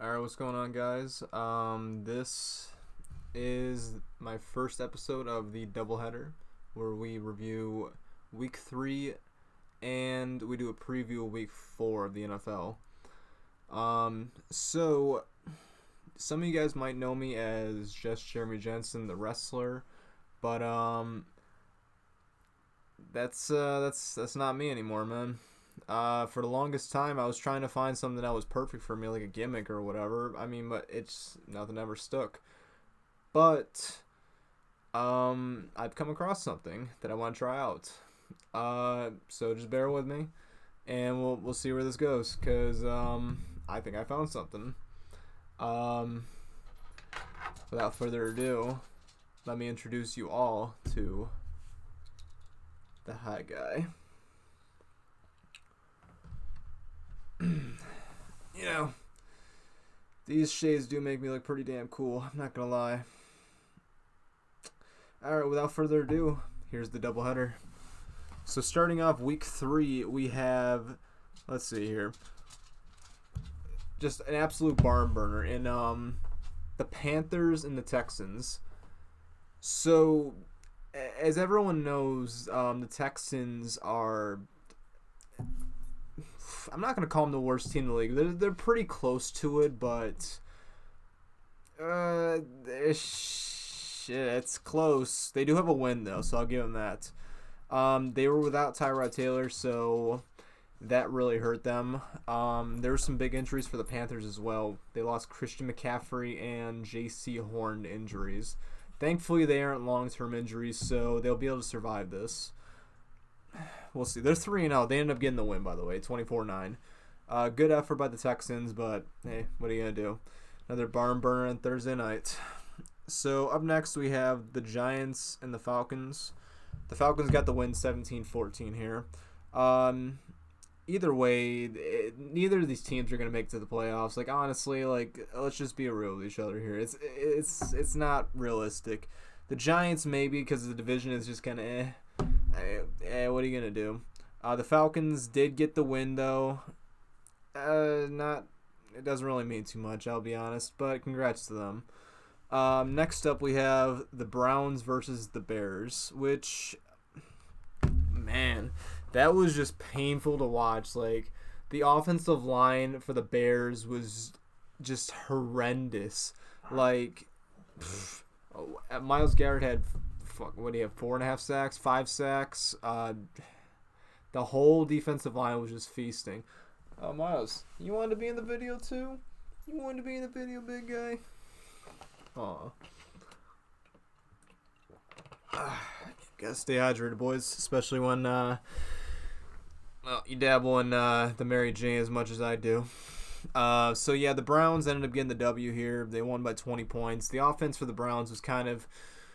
Alright, what's going on, guys? This is my first episode of the doubleheader where we review week 3 and we do a preview of week 4 of the NFL. So some of you guys might know me as just Jeremy Jensen, the wrestler, but that's not me anymore, man. For the longest time, I was trying to find something that was perfect for me, like a gimmick or whatever. I mean, but it's nothing ever stuck. But I've come across something that I want to try out. So just bear with me, and we'll see where this goes. Cause I think I found something. Without further ado, let me introduce you all to the hat guy. You know, these shades do make me look pretty damn cool, I'm not gonna lie. Alright, without further ado, here's the doubleheader. So starting off week 3, we have, let's see here, just an absolute barn burner in the Panthers and the Texans. So, as everyone knows, the Texans are, I'm not going to call them the worst team in the league. They're pretty close to it, but it's close. They do have a win, though, so I'll give them that. They were without Tyrod Taylor, so that really hurt them. There were some big injuries for the Panthers as well. They lost Christian McCaffrey and J.C. Horn to injuries. Thankfully, they aren't long-term injuries, so they'll be able to survive this. We'll see. They're 3-0. They ended up getting the win, by the way, 24-9. Good effort by the Texans, but hey, what are you going to do? Another barn burner on Thursday night. So up next, we have the Giants and the Falcons. The Falcons got the win 17-14 here. Either way, neither of these teams are going to make it to the playoffs. Like, honestly, like, let's just be real with each other here. It's not realistic. The Giants maybe, because the division is just kind of what are you going to do? The Falcons did get the win, though. It doesn't really mean too much, I'll be honest, but congrats to them. Next up, we have the Browns versus the Bears, which, man, that was just painful to watch. Like, the offensive line for the Bears was just horrendous. Like, Myles Garrett had, what do you have, 4.5 sacks, 5 sacks? The whole defensive line was just feasting. Myles, you wanted to be in the video too? You wanted to be in the video, big guy? Aw. Gotta stay hydrated, boys, especially when you dabble in the Mary Jane as much as I do. So yeah, the Browns ended up getting the W here. They won by 20 points. The offense for the Browns was kind of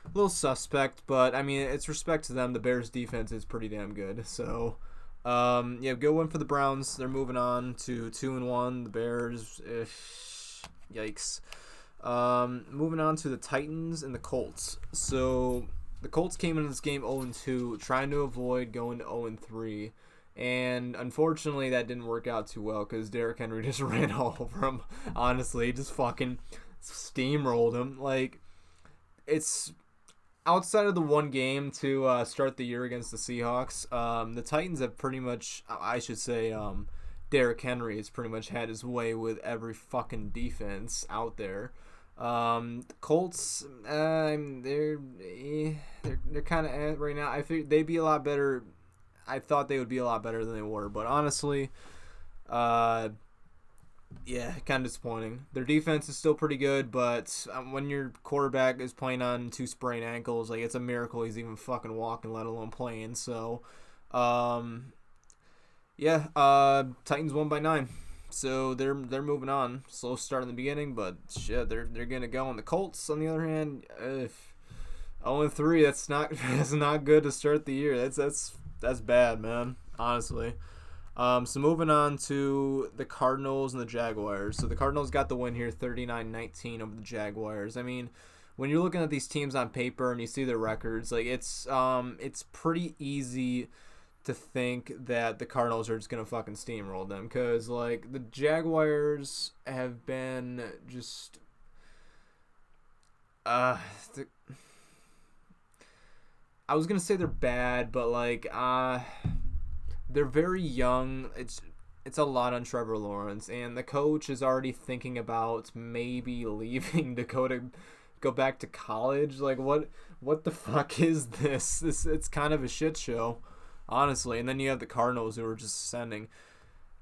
a little suspect, but I mean, it's respect to them. The Bears' defense is pretty damn good. So, yeah, good win for the Browns. They're moving on to 2-1. The Bears, yikes. Moving on to the Titans and the Colts. So the Colts came into this game 0-2, trying to avoid going to 0-3. And unfortunately, that didn't work out too well because Derrick Henry just ran all over him. Honestly, he just fucking steamrolled him. Like, it's outside of the one game to start the year against the Seahawks. The Titans have pretty much, I should say, Derrick Henry has pretty much had his way with every fucking defense out there. The Colts, they're kind of right now. I figured they'd be a lot better. I thought they would be a lot better than they were, but honestly, yeah, kind of disappointing. Their defense is still pretty good, but when your quarterback is playing on 2 sprained ankles, like, it's a miracle he's even fucking walking, let alone playing. So, yeah, Titans won by 9. So they're moving on. Slow start in the beginning, but shit, they're gonna go. And the Colts, on the other hand, 0-3, that's not good to start the year. That's bad, man. Honestly. So moving on to the Cardinals and the Jaguars. So the Cardinals got the win here, 39-19 over the Jaguars. I mean, when you're looking at these teams on paper and you see their records, like, it's pretty easy to think that the Cardinals are just gonna fucking steamroll them, because like the Jaguars have been just the, I was gonna say they're bad, but like they're very young. It's a lot on Trevor Lawrence, and the coach is already thinking about maybe leaving to go back to college. Like what the fuck is this? It's kind of a shit show, honestly. And then you have the Cardinals who are just ascending.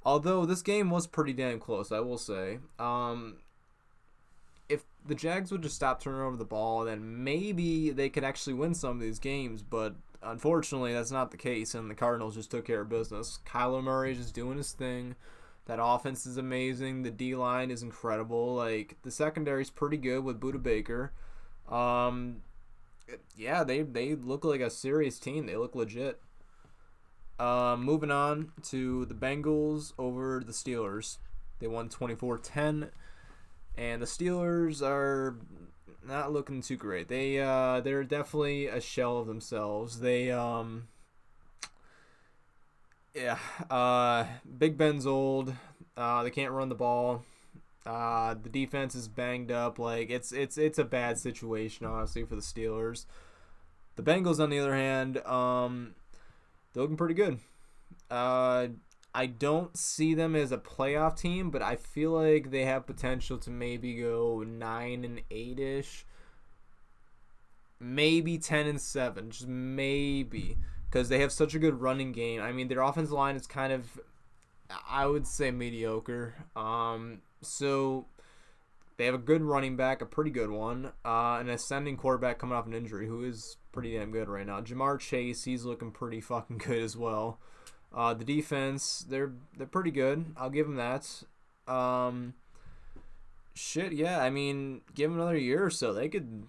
Although this game was pretty damn close, I will say. If the Jags would just stop turning over the ball, then maybe they could actually win some of these games. But unfortunately, that's not the case, and the Cardinals just took care of business. Kyler Murray is just doing his thing. That offense is amazing. The D-line is incredible. Like, the secondary is pretty good with Budda Baker. Yeah, they look like a serious team. They look legit. Moving on to the Bengals over the Steelers. They won 24-10. And the Steelers are not looking too great. They're definitely a shell of themselves. Big Ben's old. They can't run the ball. The defense is banged up. Like it's a bad situation, honestly, for the Steelers. The Bengals, on the other hand, they're looking pretty good. I don't see them as a playoff team, but I feel like they have potential to maybe go 9-8ish, maybe 10-7, just maybe, because they have such a good running game. I mean, their offensive line is kind of, I would say, mediocre. So they have a good running back, a pretty good one, an ascending quarterback coming off an injury who is pretty damn good right now. Jamar Chase, he's looking pretty fucking good as well. The defense, they're pretty good. I'll give them that. Yeah. I mean, give them another year or so, they can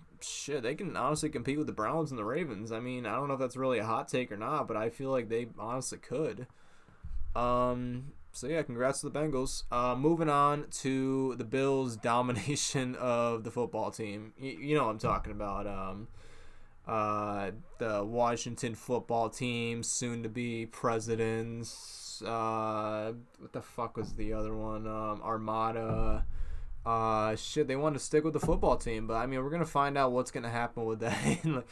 honestly compete with the Browns and the Ravens. I mean, I don't know if that's really a hot take or not, but I feel like they honestly could. So yeah, congrats to the Bengals. Moving on to the Bills' domination of the football team. You know what I'm talking about. The Washington football team, soon to be presidents. What the fuck was the other one? Armada. They wanted to stick with the football team, but I mean, we're gonna find out what's gonna happen with that in,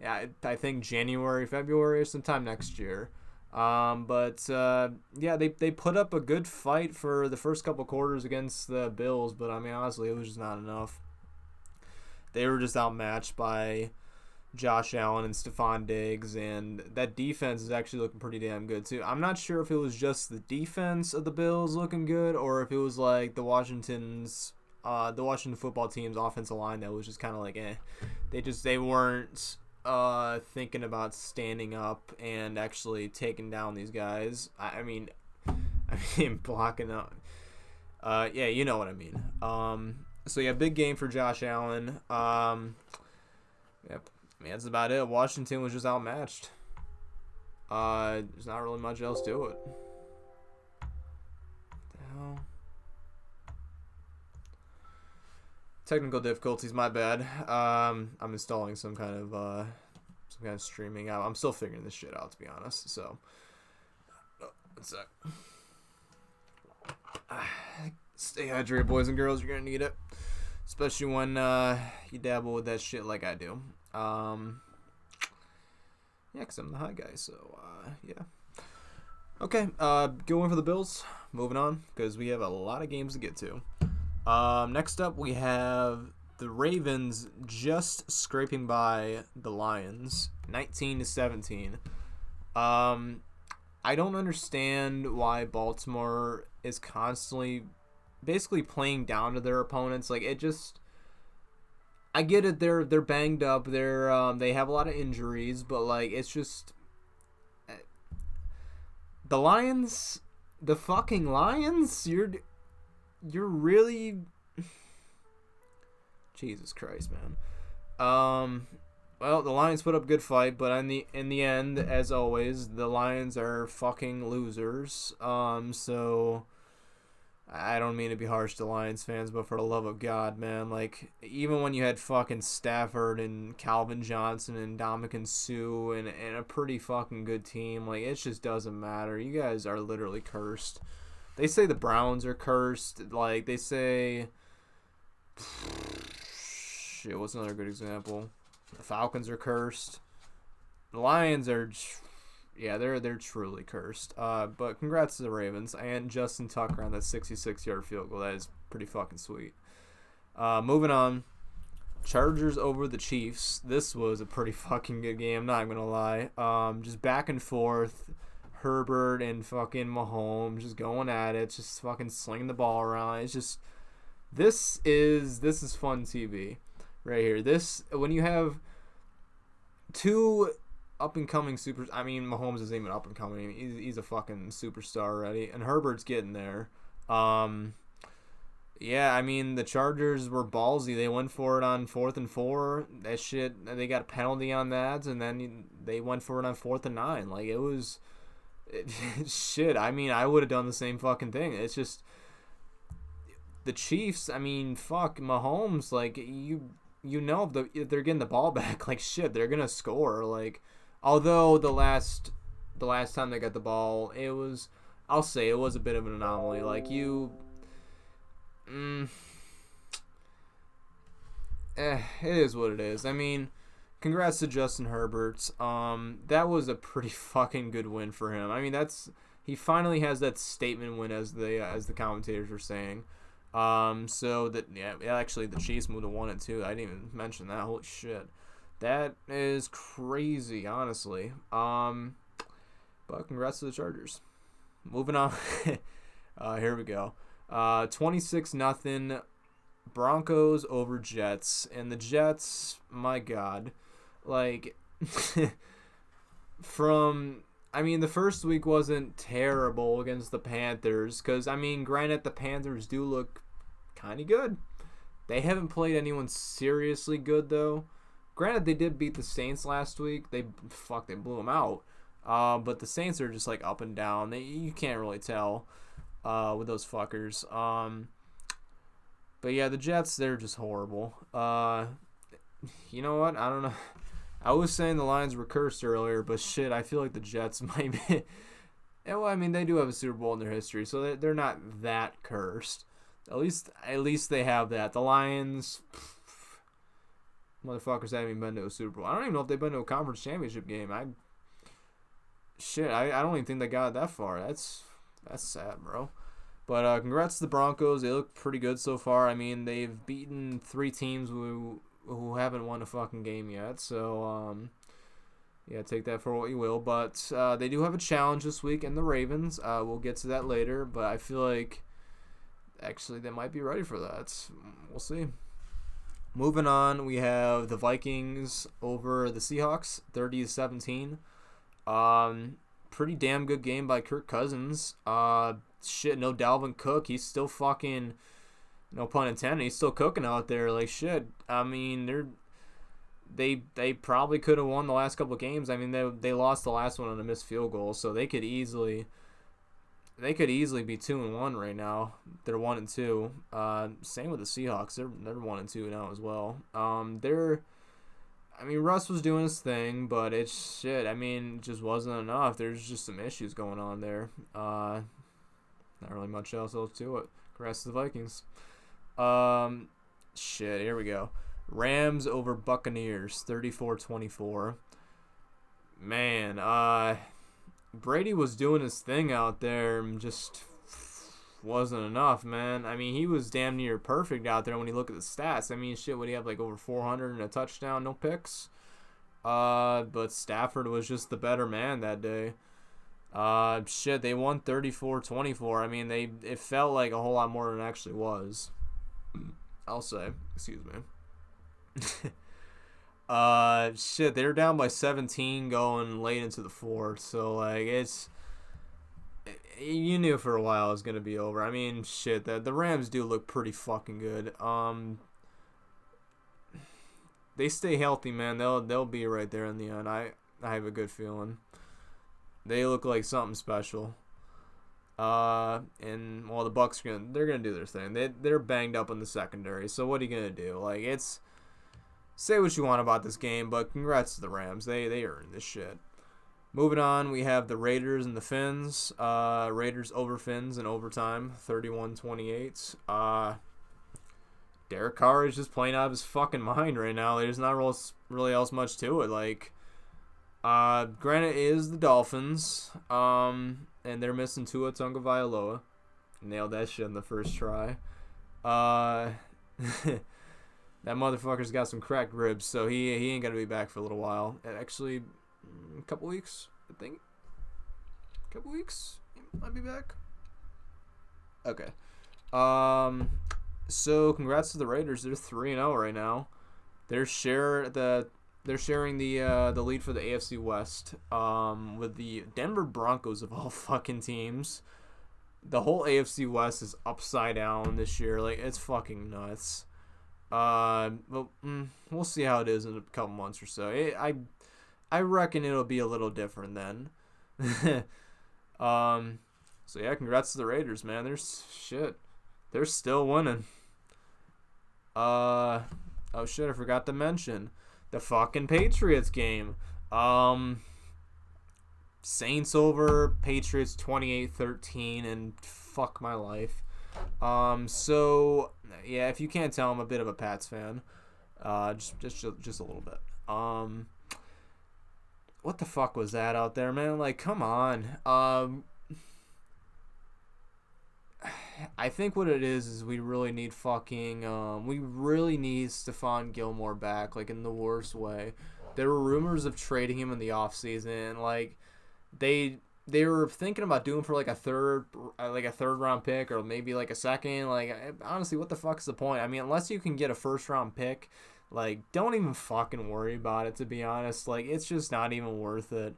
I think January, February, or sometime next year. They put up a good fight for the first couple quarters against the Bills, but I mean, honestly, it was just not enough. They were just outmatched by Josh Allen and Stephon Diggs, and that defense is actually looking pretty damn good too. I'm not sure if it was just the defense of the Bills looking good, or if it was like the Washington football team's offensive line that was just kind of like they weren't thinking about standing up and actually taking down these guys. I mean blocking up. Yeah, you know what I mean. So yeah, big game for Josh Allen. Yep. I mean, that's about it. Washington was just outmatched. There's not really much else to it. What the hell? Technical difficulties, my bad. I'm installing some kind of streaming out. I'm still figuring this shit out, to be honest. So, one sec. Stay hydrated, boys and girls. You're gonna need it, especially when you dabble with that shit like I do. Because I'm the high guy, so, yeah. Okay, going for the Bills. Moving on, because we have a lot of games to get to. Next up, we have the Ravens just scraping by the Lions, 19-17. I don't understand why Baltimore is constantly basically playing down to their opponents. Like, it just... I get it. They're banged up. They have a lot of injuries, but like it's just the Lions, the fucking Lions. You're really Jesus Christ, man. Well, the Lions put up a good fight, but in the end, as always, the Lions are fucking losers. So I don't mean to be harsh to Lions fans, but for the love of God, man, like, even when you had fucking Stafford and Calvin Johnson and Ndamukong Suh and a pretty fucking good team, like, it just doesn't matter. You guys are literally cursed. They say the Browns are cursed. Like, they say... Shit, what's another good example? The Falcons are cursed. The Lions are... Yeah, they're truly cursed. But congrats to the Ravens and Justin Tucker on that 66-yard field goal. That is pretty fucking sweet. Moving on. Chargers over the Chiefs. This was a pretty fucking good game, I'm not gonna lie. Just back and forth. Herbert and fucking Mahomes just going at it, just fucking slinging the ball around. It's just this is fun TV right here. This, when you have two up and coming supers. I mean, Mahomes isn't even up and coming. He's a fucking superstar already, and Herbert's getting there. Yeah, I mean, the Chargers were ballsy. They went for it on 4th and 4. That shit, they got a penalty on that, and then they went for it on 4th and 9. Like, it was shit. I mean, I would have done the same fucking thing. It's just the Chiefs. I mean, fuck Mahomes. Like, you know, if they're getting the ball back, like, shit, they're gonna score. Like, although the last time they got the ball, I'll say it was a bit of an anomaly. Like, it is what it is. I mean, congrats to Justin Herbert. That was a pretty fucking good win for him. I mean, he finally has that statement win, as the commentators were saying. So that, yeah, actually the Chiefs moved to 1-2. I didn't even mention that. Holy shit, that is crazy, honestly. But congrats to the Chargers. Moving on. Here we go. 26-0 Broncos over Jets, and the Jets, my God, like I mean, the first week wasn't terrible against the Panthers, because, I mean, granted, the Panthers do look kind of good. They haven't played anyone seriously good, though. Granted, they did beat the Saints last week. They blew them out. But the Saints are just, like, up and down. You can't really tell with those fuckers. But yeah, the Jets, they're just horrible. You know what? I don't know. I was saying the Lions were cursed earlier, but shit, I feel like the Jets might be. Yeah, well, I mean, they do have a Super Bowl in their history, so they're not that cursed. At least they have that. The Lions, motherfuckers haven't even been to a Super Bowl. I don't even know if they've been to a conference championship game. I don't even think they got that far. That's sad, bro. But congrats to the Broncos. They look pretty good so far. I mean, they've beaten 3 teams who haven't won a fucking game yet. So, yeah, take that for what you will. But they do have a challenge this week in the Ravens. We'll get to that later. But I feel like, actually, they might be ready for that. We'll see. Moving on, we have the Vikings over the Seahawks, 30-17. Pretty damn good game by Kirk Cousins. Shit, no Dalvin Cook. He's still fucking, no pun intended, he's still cooking out there. Like, shit. I mean, they probably could have won the last couple of games. I mean, they lost the last one on a missed field goal, so they could easily be 2-1 right now. They're 1-2. Same with the Seahawks. They're 1-2 now as well. I mean, Russ was doing his thing, but it's shit. I mean, it just wasn't enough. There's just some issues going on there. Not really much else to it. Congrats to the Vikings. Shit, here we go. Rams over Buccaneers, 34-24. Man, Brady was doing his thing out there and just wasn't enough, man. I mean, he was damn near perfect out there when you look at the stats. I mean, shit, would he have like over 400 and a touchdown, no picks? But Stafford was just the better man that day. Shit, they won 34-24. I mean, it felt like a whole lot more than it actually was. I'll say. Excuse me. Shit, they were down by 17 going late into the fourth. So, like, you knew for a while it was going to be over. I mean, shit, the Rams do look pretty fucking good. They stay healthy, man. They'll be right there in the end. I have a good feeling. They look like something special. And well, the Bucks they're gonna do their thing. They're banged up in the secondary. So what are you gonna do? Like, it's say what you want about this game, but congrats to the Rams. They earned this shit. Moving on, we have the Raiders and the Finns. Raiders over Finns in overtime, 31-28. Derek Carr is just playing out of his fucking mind right now. There's not really else much to it. Like, granted, it is the Dolphins, and they're missing Tua Tagovailoa. Nailed that shit in the first try. That motherfucker's got some cracked ribs, so he ain't gonna be back for a little while. Actually, a couple weeks, I think. A couple weeks, he might be back. Okay. So congrats to the Raiders. They're 3-0 right now. They're sharing the lead for the AFC West. With the Denver Broncos of all fucking teams. The whole AFC West is upside down this year. Like, it's fucking nuts. But we'll see how it is in a couple months or so. I reckon it'll be a little different then. So yeah, congrats to the Raiders, man. They're still winning. Oh shit, I forgot to mention the fucking Patriots game. Saints over Patriots 28-13, and fuck my life. So yeah, if you can't tell, I'm a bit of a Pats fan. Just a little bit. What the fuck was that out there, man? Like, come on. I think what it is we really need we really need Stephon Gilmore back, like, in the worst way. There were rumors of trading him in the offseason, and, like, they were thinking about doing for, like, a third round pick, or maybe, like, a second. Like, honestly, what the fuck's the point? I mean, unless you can get a first round pick, like, don't even fucking worry about it, to be honest. Like, it's just not even worth it.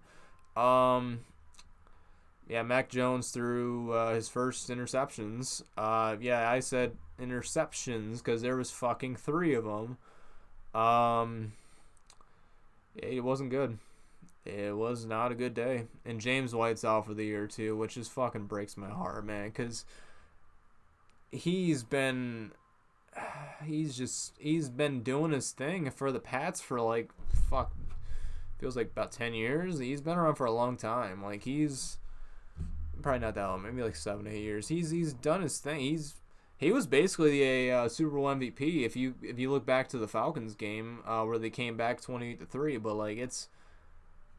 Yeah, Mac Jones threw his first interceptions. Yeah, I said interceptions because there was fucking 3 of them. It wasn't good. It was not a good day. And James White's out for the year too, which just fucking breaks my heart, man, because he's been doing his thing for the Pats for, like, feels like about 10 years. He's been around for a long time. Like, he's probably not that long, maybe like 7-8 years. He's done his thing. He was basically a Super Bowl MVP if you look back to the Falcons game where they came back 28-3. But, like, it's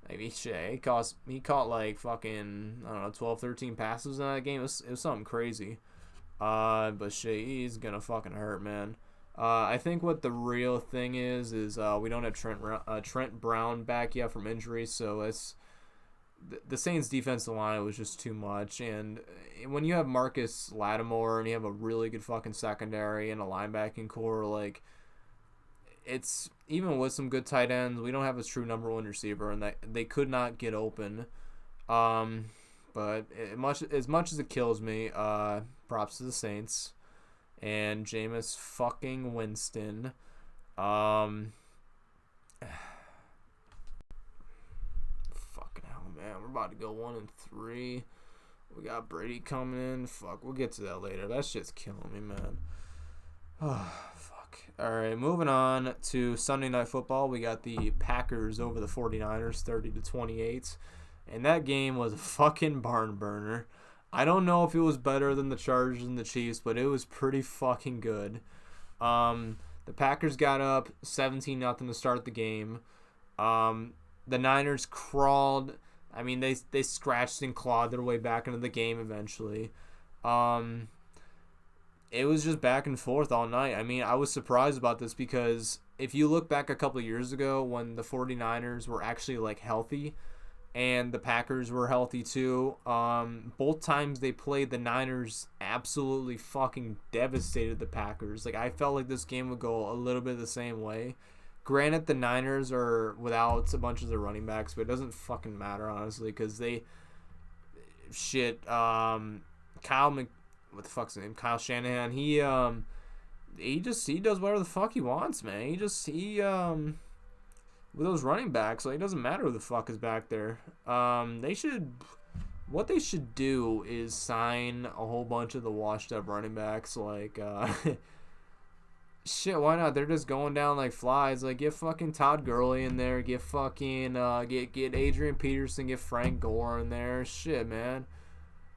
maybe shit. He caught like fucking, I don't know, 12, 13 passes in that game. It was something crazy. But shit, he's gonna fucking hurt, man. I think what the real thing is we don't have Trent Brown back yet from injury, so it's the Saints' defensive line was just too much. And when you have Marcus Lattimore and you have a really good fucking secondary and a linebacking core, like, it's even with some good tight ends, we don't have a true number 1 receiver, and that they could not get open. But as much as it kills me, props to the Saints and Jameis fucking Winston. Man, we're about to go 1-3. We got Brady coming in. Fuck, we'll get to that later. That shit's killing me, man. Oh, fuck. Alright, moving on to Sunday Night Football. We got the Packers over the 49ers, 30-28. And that game was a fucking barn burner. I don't know if it was better than the Chargers and the Chiefs, but it was pretty fucking good. The Packers got up 17-0 to start the game. The Niners crawled. I mean, they scratched and clawed their way back into the game eventually. It was just back and forth all night. I mean, I was surprised about this because if you look back a couple of years ago when the 49ers were actually, like, healthy and the Packers were healthy too, both times they played, the Niners absolutely fucking devastated the Packers. Like, I felt like this game would go a little bit the same way. Granted, the Niners are without a bunch of their running backs, but it doesn't fucking matter, honestly, because what the fuck's his name? Kyle Shanahan, he does whatever the fuck he wants, man. With those running backs, like, it doesn't matter who the fuck is back there. They should What they should do is sign a whole bunch of the washed up running backs. Like, shit, why not? They're just going down like flies. Like, get fucking Todd Gurley in there. Get fucking, get Adrian Peterson. Get Frank Gore in there. Shit, man.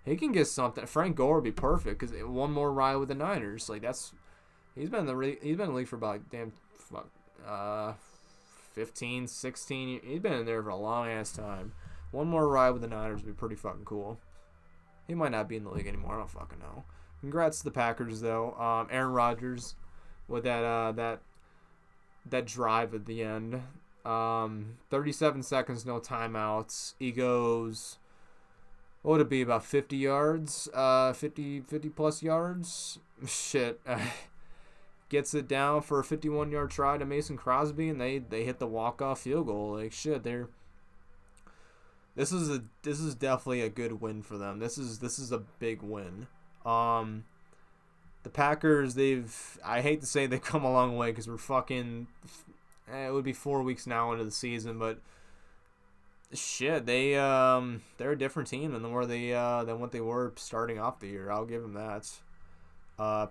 He can get something. Frank Gore would be perfect because one more ride with the Niners. Like, that's. He's been in the league for about, damn, fuck, 15, 16. He's been in there for a long ass time. One more ride with the Niners would be pretty fucking cool. He might not be in the league anymore. I don't fucking know. Congrats to the Packers though. Aaron Rodgers with that drive at the end. 37 seconds, no timeouts. He goes. What would it be? About 50 yards? 50 plus yards? Shit. Gets it down for a 51-yard try to Mason Crosby, and they hit the walk-off field goal. Like, shit, This is definitely a good win for them. This is a big win. The Packers, I hate to say they've come a long way because we're fucking. It would be 4 weeks now into the season, but shit, they're a different team than what they were starting off the year. I'll give them that.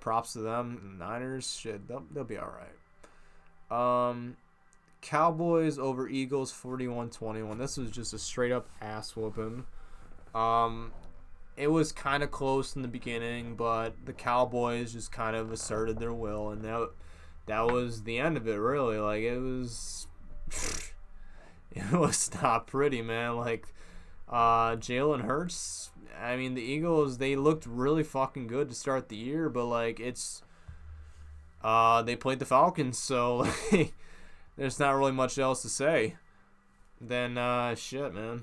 Props to them. Niners, shit, they'll be all right. Cowboys over Eagles 41-21. This was just a straight up ass whooping. It was kind of close in the beginning, but the Cowboys just kind of asserted their will, and that was the end of it. Really, like it was not pretty, man. Like Jalen Hurts. I mean, the Eagles, they looked really fucking good to start the year, but like they played the Falcons, so like. There's not really much else to say. Then, shit, man.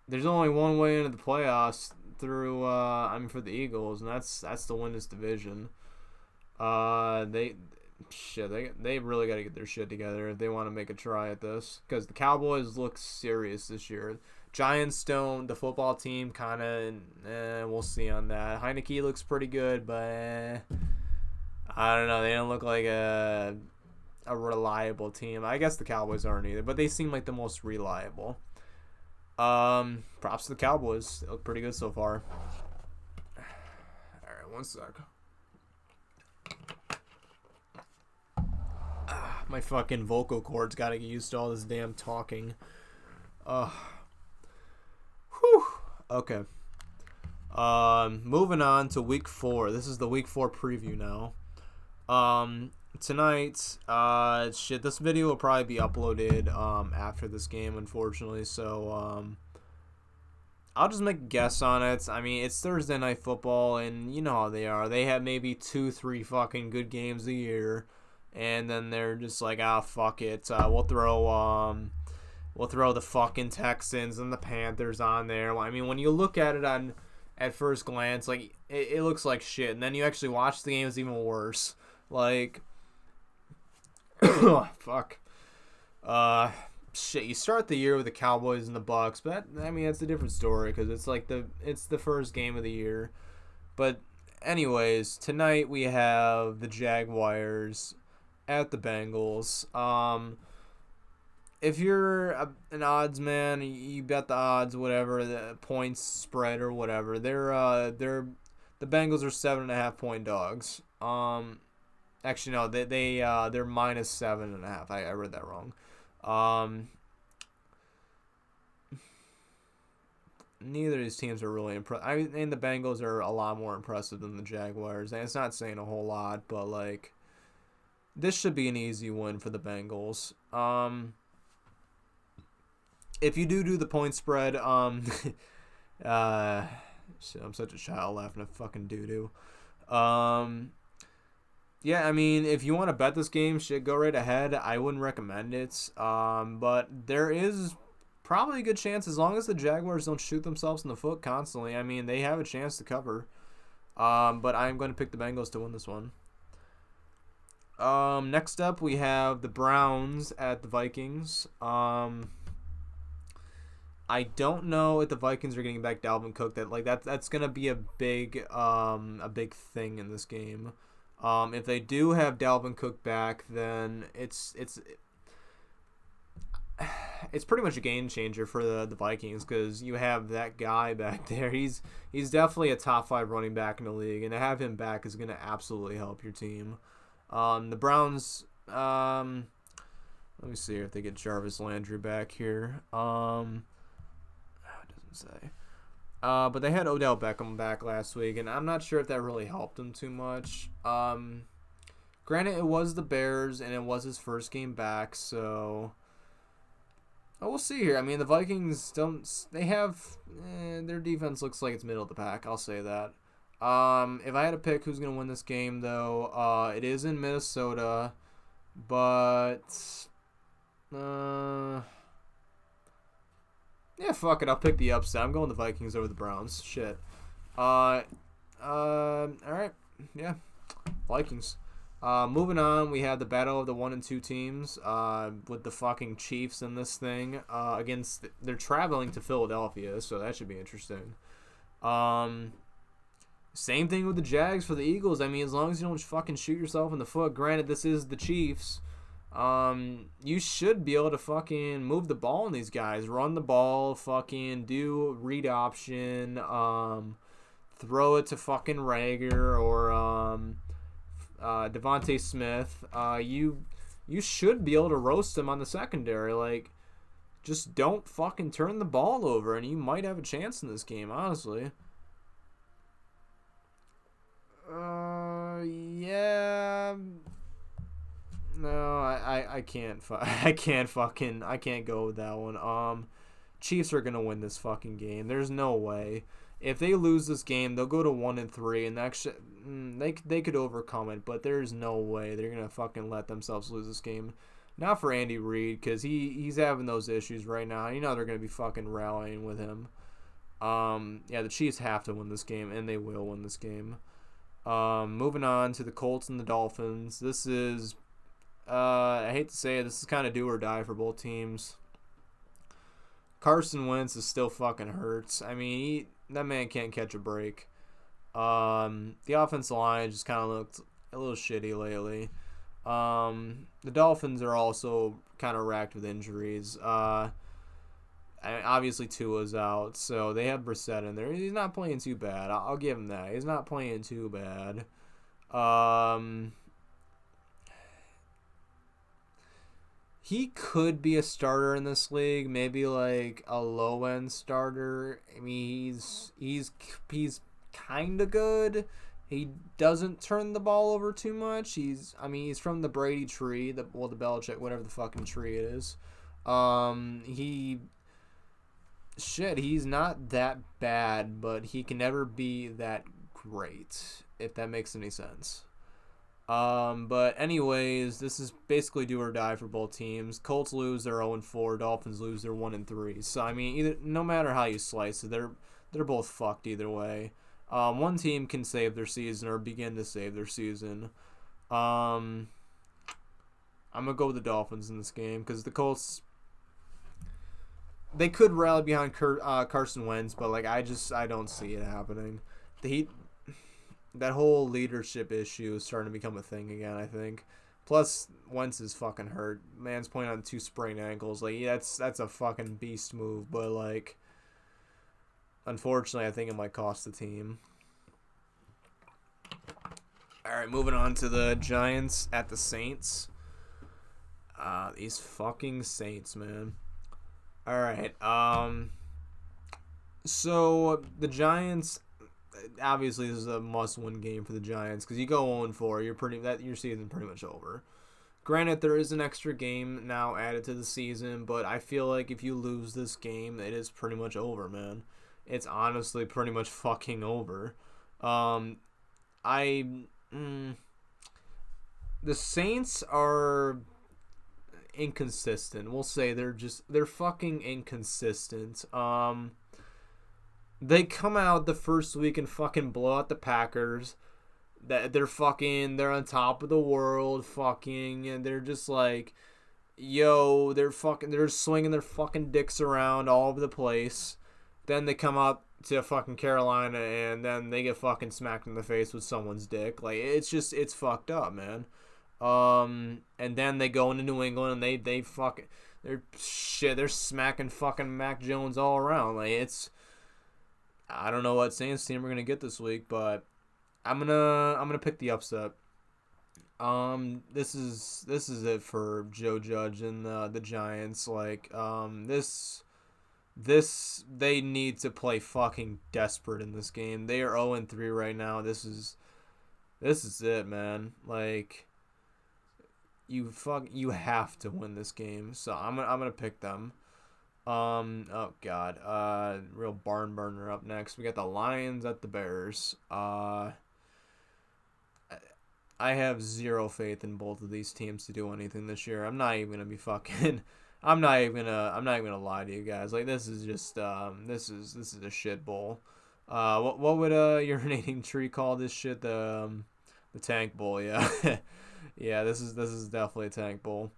There's only one way into the playoffs through, for the Eagles, and that's to win this division. They really got to get their shit together if they want to make a try at this. Because the Cowboys look serious this year. Giants don't. The football team kind of, we'll see on that. Heineke looks pretty good, but... I don't know. They don't look like a reliable team. I guess the Cowboys aren't either, but they seem like the most reliable. Props to the Cowboys. They look pretty good so far. All right, one sec. My fucking vocal cords got to get used to all this damn talking. Whew. Okay. Moving on to week 4. This is the week 4 preview now. Tonight, this video will probably be uploaded, after this game, unfortunately, so, I'll just make a guess on it. I mean, it's Thursday Night Football, and you know how they are. They have maybe 2-3 fucking good games a year, and then they're just like, fuck it, we'll throw the fucking Texans and the Panthers on there. I mean, when you look at it at first glance, like, it looks like shit, and then you actually watch the game, it's even worse. Like, fuck. Shit, you start the year with the Cowboys and the Bucks, but that's a different story because it's like it's the first game of the year. But anyways, tonight we have the Jaguars at the Bengals. If you're an odds man, you bet the odds, whatever, the points spread or whatever. The Bengals are 7.5 point dogs. Actually, no, they're minus 7.5. I read that wrong. Neither of these teams are really impressive. And the Bengals are a lot more impressive than the Jaguars. And it's not saying a whole lot, but like, this should be an easy win for the Bengals. If you do the point spread, shit, I'm such a child laughing at fucking doo-doo. Yeah, I mean, if you want to bet this game, shit, go right ahead. I wouldn't recommend it. But there is probably a good chance, as long as the Jaguars don't shoot themselves in the foot constantly, I mean, they have a chance to cover. But I'm going to pick the Bengals to win this one. Next up, we have the Browns at the Vikings. I don't know if the Vikings are getting back Dalvin Cook. That's gonna be a big thing in this game. If they do have Dalvin Cook back, then it's it's pretty much a game changer for the Vikings because you have that guy back there. He's definitely a top 5 running back in the league, and to have him back is going to absolutely help your team. The Browns, let me see if they get Jarvis Landry back here. It doesn't say. But they had Odell Beckham back last week, and I'm not sure if that really helped him too much. Granted, it was the Bears, and it was his first game back, so we'll see here. I mean, the Vikings they have, their defense looks like it's middle of the pack. I'll say that. If I had to pick who's going to win this game, though, it is in Minnesota, but, yeah, fuck it. I'll pick the upset. I'm going the Vikings over the Browns. Shit. All right. Yeah. Vikings. Moving on, we had the battle of the 1 and 2 teams, with the fucking Chiefs in this thing, they're traveling to Philadelphia, so that should be interesting. Same thing with the Jags for the Eagles. I mean, as long as you don't fucking shoot yourself in the foot, granted, this is the Chiefs, you should be able to fucking move the ball on these guys, run the ball, fucking do read option, throw it to fucking Rager or, Devontae Smith. You should be able to roast him on the secondary. Like, just don't fucking turn the ball over, and you might have a chance in this game, honestly. Yeah. No, I can't. I can't go with that one. Chiefs are gonna win this fucking game. There's no way. If they lose this game, they'll go to 1 and 3, and actually, they could overcome it. But there's no way they're gonna fucking let themselves lose this game. Not for Andy Reid, because he's having those issues right now. You know they're gonna be fucking rallying with him. Yeah, the Chiefs have to win this game, and they will win this game. Moving on to the Colts and the Dolphins. This is, I hate to say it, this is kind of do or die for both teams. Carson Wentz is still fucking hurts. I mean, that man can't catch a break. The offensive line just kind of looked a little shitty lately. The Dolphins are also kind of racked with injuries. Obviously Tua's out, so they have Brissett in there. He's not playing too bad. I'll give him that. He's not playing too bad. He could be a starter in this league, maybe like a low end starter. I mean, he's kind of good. He doesn't turn the ball over too much. He's from the Brady tree, the Belichick, whatever the fucking tree it is. He's not that bad, but he can never be that great, if that makes any sense. But anyways, this is basically do or die for both teams. Colts lose, they're 0-4. Dolphins lose, they're 1-3. So I mean, no matter how you slice it, they're both fucked either way. One team can save their season or begin to save their season. I'm gonna go with the Dolphins in this game because the Colts, they could rally behind Carson Wentz, but like I don't see it happening. That whole leadership issue is starting to become a thing again, I think. Plus, Wentz is fucking hurt. Man's playing on 2 sprained ankles. Like, yeah, that's a fucking beast move, but like, unfortunately, I think it might cost the team. All right, moving on to the Giants at the Saints. These fucking Saints, man. All right. So the Giants, obviously, this is a must-win game for the Giants because you go 0-4, your season's pretty much over. Granted, there is an extra game now added to the season, but I feel like if you lose this game, it is pretty much over, man. It's honestly pretty much fucking over. The Saints are inconsistent. We'll say they're fucking inconsistent. They come out the first week and fucking blow out the Packers. They're on top of the world, fucking, and they're just like, yo, they're swinging their fucking dicks around all over the place. Then they come up to fucking Carolina and then they get fucking smacked in the face with someone's dick. Like, it's fucked up, man. And then they go into New England and they're smacking fucking Mac Jones all around. Like I don't know what Saints team we're gonna get this week, but I'm gonna pick the upset. This is it for Joe Judge and the Giants. Like this they need to play fucking desperate in this game. They are 0-3 right now. This is it, man. Like you have to win this game. So I'm gonna pick them. Oh god. Real barn burner up next. We got the Lions at the Bears. I have zero faith in both of these teams to do anything this year. I'm not even gonna be fucking. I'm not even gonna lie to you guys. Like this is just this is a shit bowl. What would a urinating tree call this shit? The tank bowl. Yeah, yeah. This is definitely a tank bowl.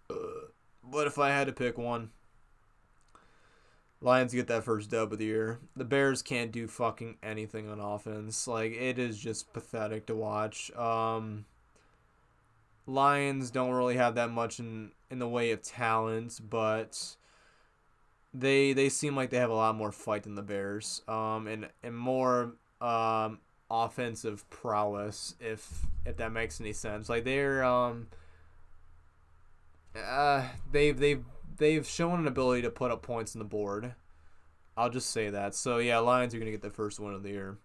But if I had to pick one, Lions get that first dub of the year. The Bears can't do fucking anything on offense. Like it is just pathetic to watch. Lions don't really have that much in the way of talent, but they seem like they have a lot more fight than the Bears. And more offensive prowess, if that makes any sense. Like they've shown an ability to put up points on the board. I'll just say that. So yeah, Lions are gonna get the first win of the year.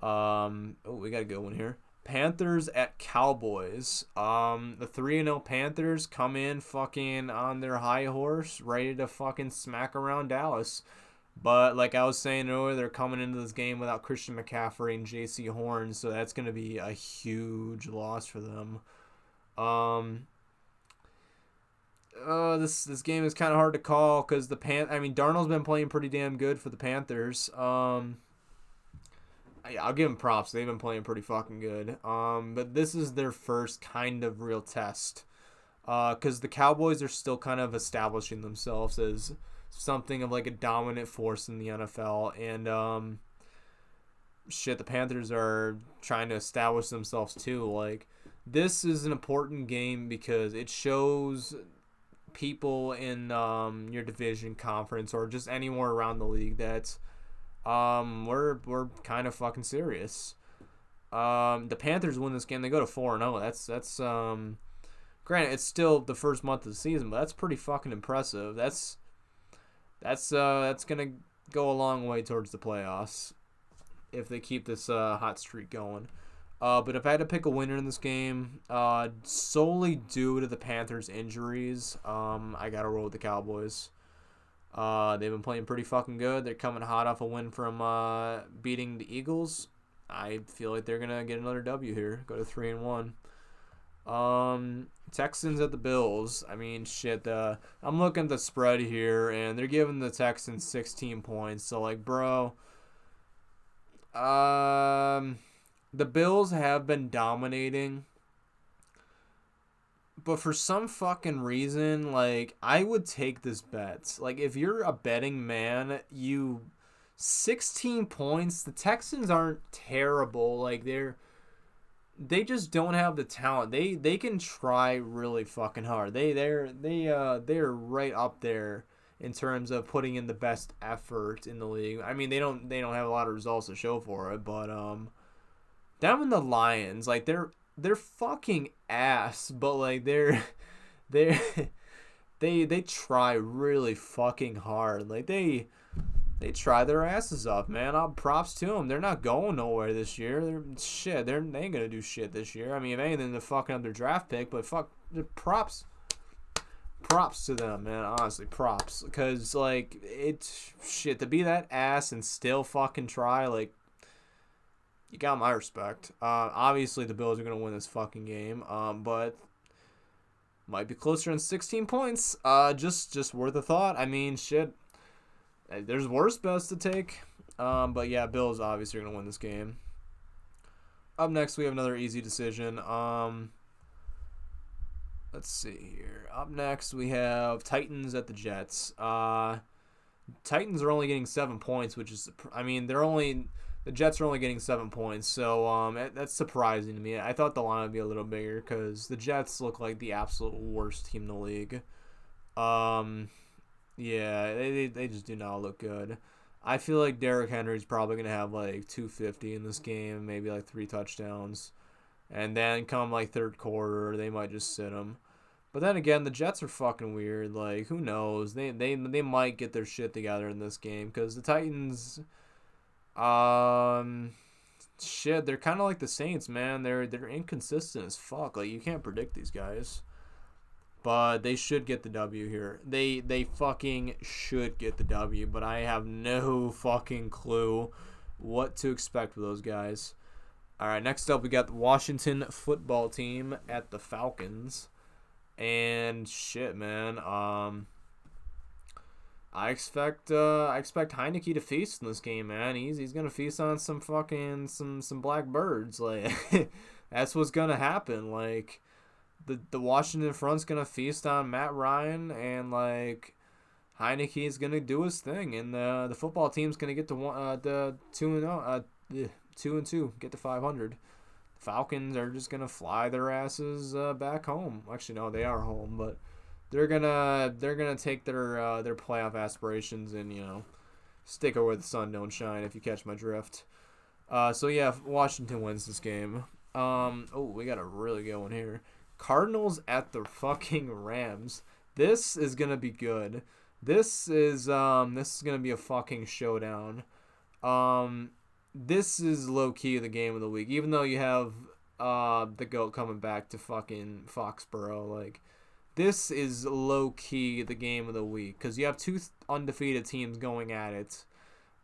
We got a good one here. Panthers at Cowboys. The 3-0 Panthers come in fucking on their high horse, ready to fucking smack around Dallas. But like I was saying earlier, they're coming into this game without Christian McCaffrey and J.C. Horn, so that's gonna be a huge loss for them. This game is kind of hard to call because Darnold's been playing pretty damn good for the Panthers. I'll give them props. They've been playing pretty fucking good. But this is their first kind of real test. Because the Cowboys are still kind of establishing themselves as something of like a dominant force in the NFL. And the Panthers are trying to establish themselves too. Like this is an important game because it shows people in your division conference or just anywhere around the league that we're kind of fucking serious. The Panthers win this game, they go to 4-0. That's granted it's still the first month of the season, but that's pretty fucking impressive. That's gonna go a long way towards the playoffs if they keep this hot streak going. But if I had to pick a winner in this game, solely due to the Panthers' injuries, I gotta roll with the Cowboys. They've been playing pretty fucking good. They're coming hot off a win from beating the Eagles. I feel like they're gonna get another W here. Go to 3-1. Texans at the Bills. I mean, shit. I'm looking at the spread here, and they're giving the Texans 16 points. So, like, bro, the Bills have been dominating. But for some fucking reason, like, I would take this bet. Like, if you're a betting man, 16 points. The Texans aren't terrible. Like, they just don't have the talent. They can try really fucking hard. They're right up there in terms of putting in the best effort in the league. I mean, they don't have a lot of results to show for it, but them and the Lions, like they're fucking ass, but like they try really fucking hard. Like they try their asses off, man. Props to them. They're not going nowhere this year. They ain't gonna do shit this year. I mean, if anything, they're fucking up their draft pick. But props to them, man. Honestly, props. Because like it's shit to be that ass and still fucking try. Like you got my respect. Obviously the Bills are gonna win this fucking game. But might be closer than 16 points. Just worth a thought. I mean, shit. There's worse bets to take. But yeah, Bills obviously are going to win this game. Up next, we have another easy decision. Let's see here. Up next, we have Titans at the Jets. Titans are only getting 7 points, which is, I mean, the Jets are only getting 7 points. So that's surprising to me. I thought the line would be a little bigger because the Jets look like the absolute worst team in the league. Um, yeah, they just do not look good. I feel like Derrick Henry's probably gonna have like 250 in this game, maybe like 3 touchdowns, and then come like third quarter, they might just sit him. But then again, the Jets are fucking weird. Like, who knows? They might get their shit together in this game because the Titans, um, shit, they're kind of like the Saints, man. They're inconsistent as fuck. Like, you can't predict these guys. But they should get the W here. They fucking should get the W, but I have no fucking clue what to expect with those guys. All right, next up we got the Washington football team at the Falcons. And shit, man. I expect Heineke to feast in this game, man. He's gonna feast on some fucking some black birds. Like that's what's gonna happen. Like the Washington front's gonna feast on Matt Ryan, and like Heineke is gonna do his thing, and the football team's gonna get to the 2-0, 2-2, get to 500. Falcons are just gonna fly their asses back home. Actually, no, they are home, but they're gonna take their playoff aspirations and stick it where the sun don't shine. If you catch my drift. So yeah, Washington wins this game. Oh, we got a really good one here. Cardinals at the fucking Rams. This is gonna be good. This is gonna be a fucking showdown. This is low key the game of the week, even though you have the GOAT coming back to fucking Foxborough. Like this is low key the game of the week because you have two undefeated teams going at it.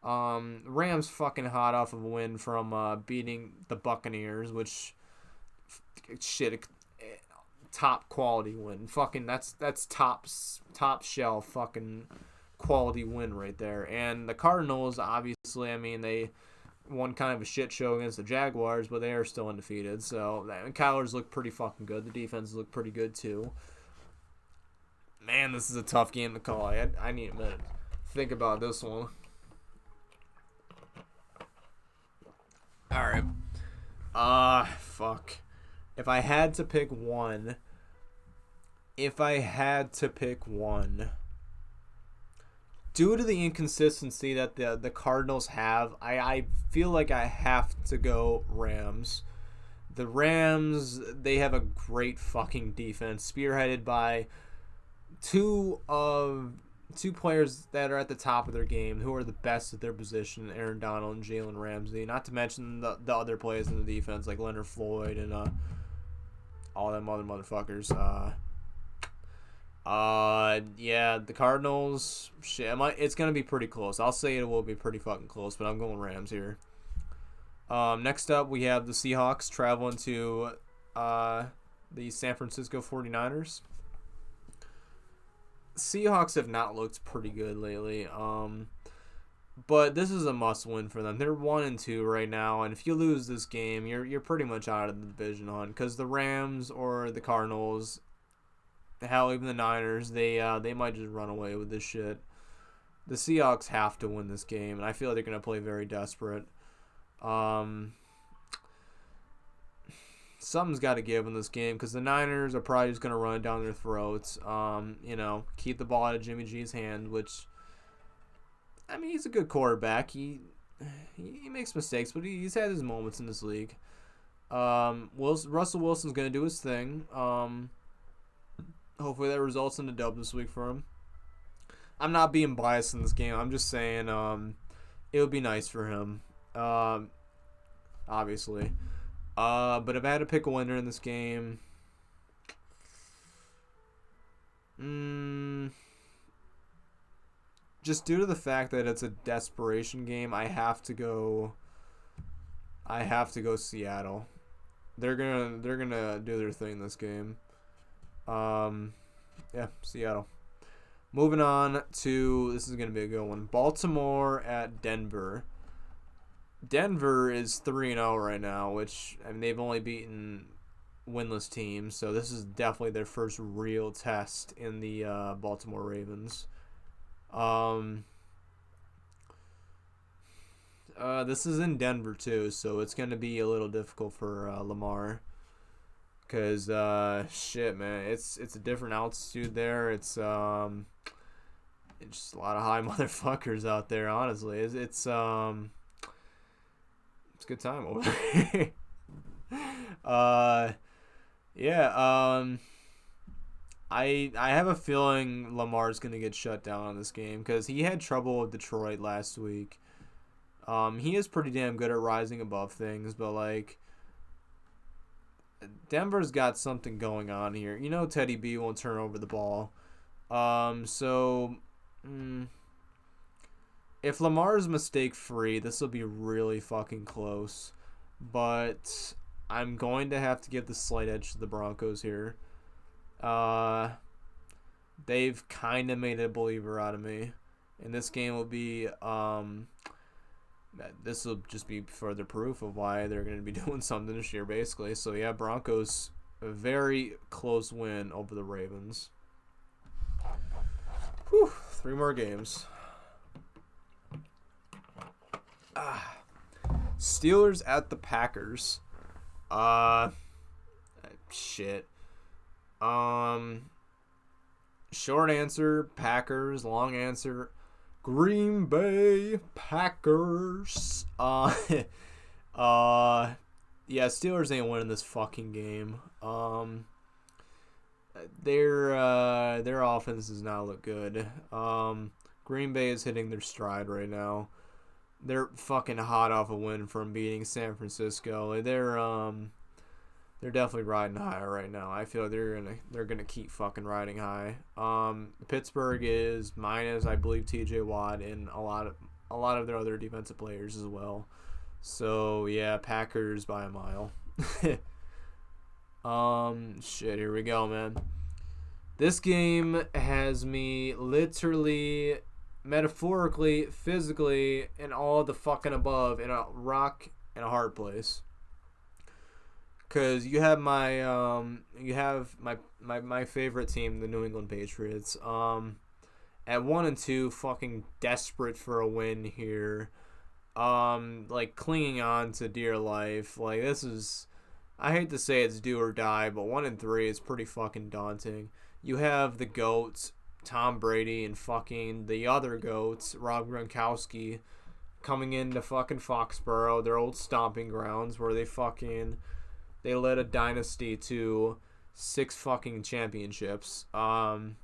Rams fucking hot off of a win from beating the Buccaneers, which shit, top quality win. Fucking that's top shelf fucking quality win right there. And the Cardinals, obviously, I mean they won kind of a shit show against the Jaguars, but they are still undefeated. So Kyler's look pretty fucking good. The defense look pretty good too. Man, this is a tough game to call. I need a minute to think about this one. All right. Fuck. If I had to pick one, due to the inconsistency that the Cardinals have, I feel like I have to go Rams. The Rams, they have a great fucking defense, spearheaded by two players that are at the top of their game, who are the best at their position, Aaron Donald and Jalen Ramsey. Not to mention the other players in the defense like Leonard Floyd and all them other motherfuckers. Yeah, the Cardinals. Shit, it's gonna be pretty close. I'll say it will be pretty fucking close, but I'm going Rams here. Next up we have the Seahawks traveling to the San Francisco 49ers. Seahawks have not looked pretty good lately. But this is a must-win for them. They're 1-2 right now, and if you lose this game, you're pretty much out of the division hunt because the Rams or the Cardinals, hell, even the Niners, they might just run away with this shit. The Seahawks have to win this game, and I feel like they're gonna play very desperate. Something's got to give in this game because the Niners are probably just gonna run it down their throats. Keep the ball out of Jimmy G's hand, which, I mean, he's a good quarterback. He makes mistakes, but he's had his moments in this league. Russell Wilson's gonna do his thing. Hopefully that results in a dub this week for him. I'm not being biased in this game. I'm just saying it would be nice for him. Obviously. But if I had to pick a winner in this game, just due to the fact that it's a desperation game, I have to go Seattle. They're gonna do their thing this game. Yeah, Seattle. Moving on to, this is gonna be a good one. Baltimore at Denver. Denver is 3-0 right now, which, I mean, they've only beaten winless teams, so this is definitely their first real test in the Baltimore Ravens. This is in Denver too, so it's going to be a little difficult for Lamar Cause shit, man, it's a different altitude there. It's just a lot of high motherfuckers out there. Honestly, it's a good time over there. Yeah. I have a feeling Lamar's gonna get shut down on this game because he had trouble with Detroit last week. He is pretty damn good at rising above things, but like Denver's got something going on here. You know, Teddy B won't turn over the ball. So if Lamar's mistake free, this will be really fucking close. But I'm going to have to give the slight edge to the Broncos here. They've kind of made a believer out of me, and this game will be this will just be further proof of why they're going to be doing something this year, basically. So yeah, Broncos, a very close win over the Ravens. Whew, 3 more games. Steelers at the Packers. Shit. Short answer, Packers. Long answer, Green Bay Packers. Yeah, Steelers ain't winning this fucking game. Their offense does not look good. Green Bay is hitting their stride right now. They're fucking hot off a win from beating San Francisco. They're definitely riding high right now. I feel they're gonna keep fucking riding high. Pittsburgh is minus, I believe, T.J. Watt and a lot of their other defensive players as well. So yeah, Packers by a mile. Shit, here we go, man. This game has me literally, metaphorically, physically, and all the fucking above in a rock and a hard place. Cause you have my favorite team, the New England Patriots. At 1-2, fucking desperate for a win here. Like clinging on to dear life. Like this is, I hate to say it's do or die, but 1-3 is pretty fucking daunting. You have the GOAT, Tom Brady, and fucking the other GOAT, Rob Gronkowski, coming into fucking Foxborough, their old stomping grounds, where they led a dynasty to 6 fucking championships. Man,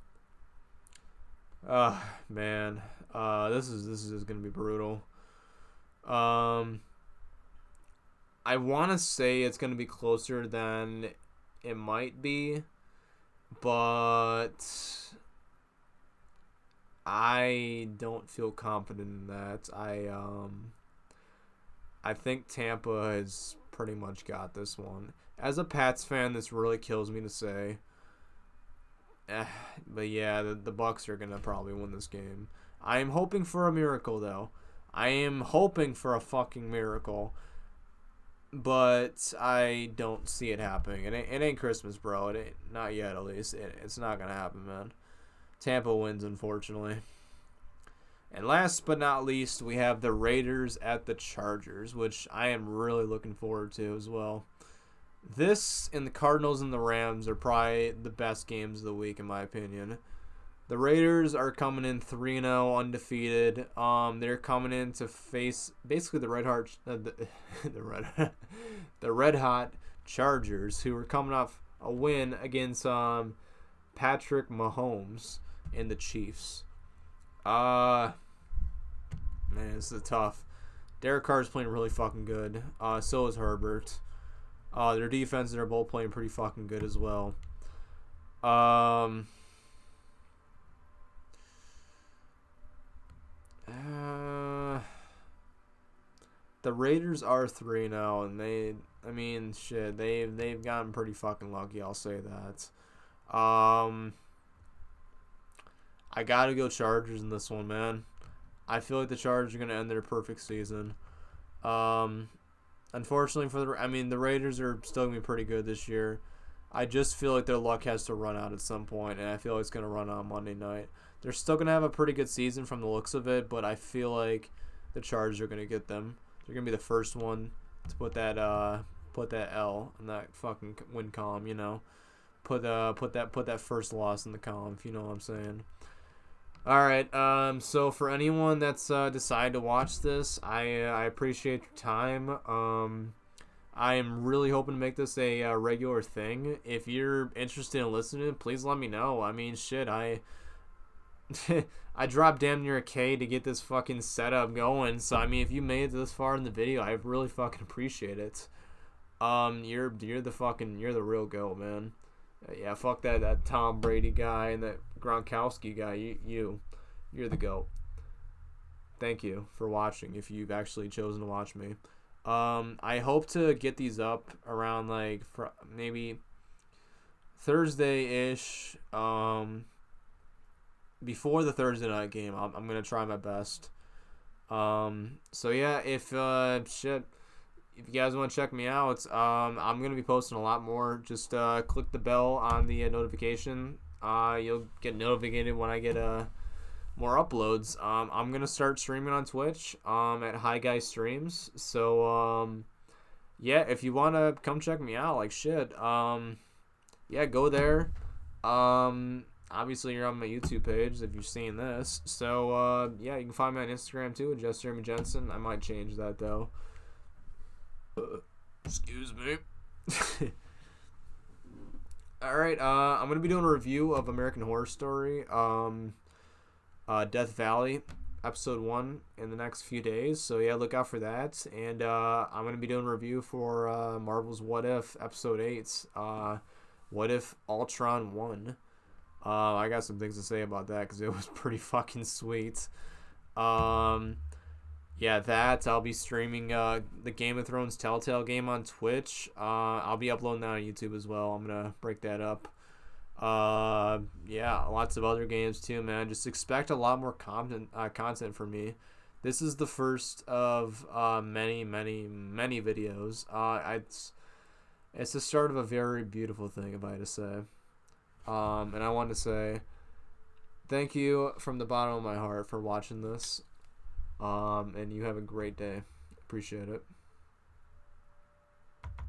this is gonna be brutal. I want to say it's gonna be closer than it might be, but I don't feel confident in that. I think Tampa has pretty much got this one. As a Pats fan, this really kills me to say. But yeah, the Bucs are gonna probably win this game. I am hoping for a miracle, though. I am hoping for a fucking miracle. But I don't see it happening. It ain't Christmas, bro. It ain't, not yet, at least. It's not gonna happen, man. Tampa wins, unfortunately. And last but not least, we have the Raiders at the Chargers, which I am really looking forward to as well. This and the Cardinals and the Rams are probably the best games of the week, in my opinion. The Raiders are coming in 3-0, undefeated. They're coming in to face basically the Red Hot Chargers, who are coming off a win against Patrick Mahomes and the Chiefs. Man, this is tough. Derek Carr's playing really fucking good. So is Herbert. Their defenses are both playing pretty fucking good as well. The Raiders are 3-0, and they've gotten pretty fucking lucky. I'll say that. I gotta go Chargers in this one, man. I feel like the Chargers are gonna end their perfect season. Unfortunately the Raiders are still gonna be pretty good this year. I just feel like their luck has to run out at some point, and I feel like it's gonna run out on Monday night. They're still gonna have a pretty good season from the looks of it, but I feel like the Chargers are gonna get them. They're gonna be the first one to put that put that L in that fucking win column. You know, put that first loss in the column. If you know what I'm saying. All right. So for anyone that's decided to watch this, I appreciate your time. I am really hoping to make this a regular thing. If you're interested in listening, please let me know. I mean, shit, I dropped damn near a K to get this fucking setup going. So I mean, if you made it this far in the video, I really fucking appreciate it. You're the real goat, man. Yeah, fuck that Tom Brady guy and that Gronkowski guy. You're the goat. Thank you for watching. If you've actually chosen to watch me. I hope to get these up around like maybe Thursday-ish. Before the Thursday night game. I'm gonna try my best. So yeah, if you guys want to check me out, I'm gonna be posting a lot more. Just click the bell on the notification. You'll get notified when I get more uploads. I'm gonna start streaming on Twitch at Hi Guys Streams. So yeah, if you wanna come check me out, like shit, yeah, go there. Obviously you're on my YouTube page if you're seeing this. So yeah, you can find me on Instagram too, Just Jeremy Jensen. I might change that though. Excuse me. All right, I'm gonna be doing a review of American Horror Story. Death Valley, episode 1 in the next few days. So yeah, look out for that. And I'm gonna be doing a review for Marvel's What If, episode 8. What if Ultron won? I got some things to say about that because it was pretty fucking sweet. Yeah, I'll be streaming the Game of Thrones Telltale game on Twitch. I'll be uploading that on YouTube as well. I'm gonna break that up. Yeah, lots of other games too, man. Just expect a lot more content from me. This is the first of many videos. It's the start of a very beautiful thing, if I had to say. And I want to say thank you from the bottom of my heart for watching this. And you have a great day. Appreciate it.